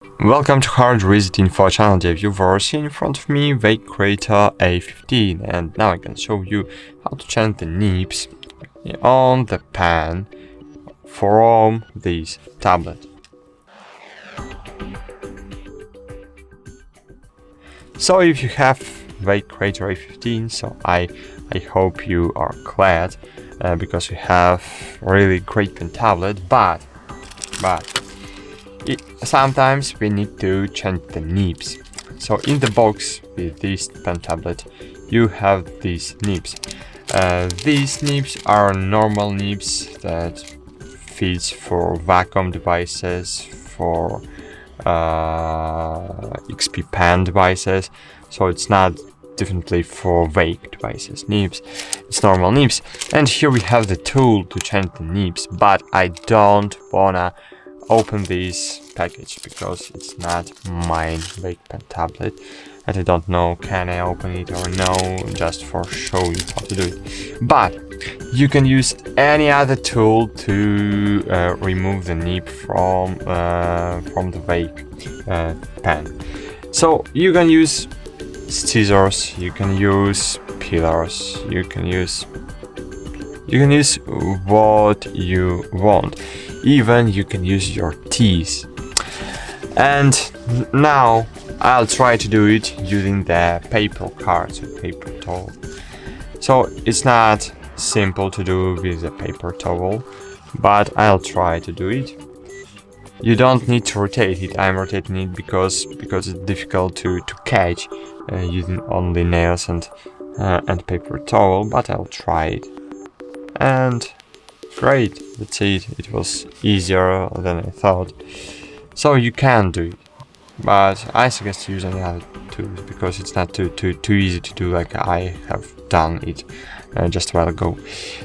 Welcome to HardReset.Info channel viewers. In front of me Veikk Creator A15, and now I can show you how to change the nibs on the pen from this tablet. So if you have Veikk Creator A15, so I hope you are glad because we have really great pen tablet, but sometimes we need to change the nibs. So in the box with this pen tablet you have these nibs. These nibs are normal nibs that fits for Wacom devices, for XP pen devices, so it's not definitely for Veikk devices nibs, it's normal nibs. And here we have the tool to change the nibs, but I don't wanna open this package because it's not my Veikk pen tablet and I don't know can I open it or no, just for show you how to do it. But you can use any other tool to remove the nib from the Veikk pen. So you can use scissors, you can use pillars, you can use what you want. Even you can use your teeth. And now I'll try to do it using the paper cards or paper towel. So it's not simple to do with a paper towel, but I'll try to do it. You don't need to rotate it. I'm rotating it because it's difficult to catch using only nails and paper towel, but I'll try it. And great, that's it. It was easier than I thought. So you can do it, but I suggest using any other tools because it's not too easy to do like I have done it just a while ago.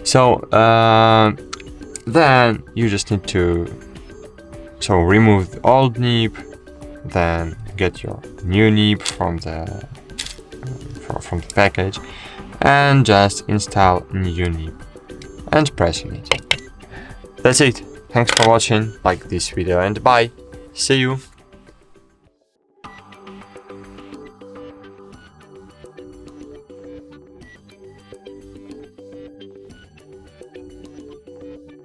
So then you just need to remove the old nib, then get your new nib from the package, and just install new nib and press on it. That's it. Thanks for watching, like this video and bye. See you.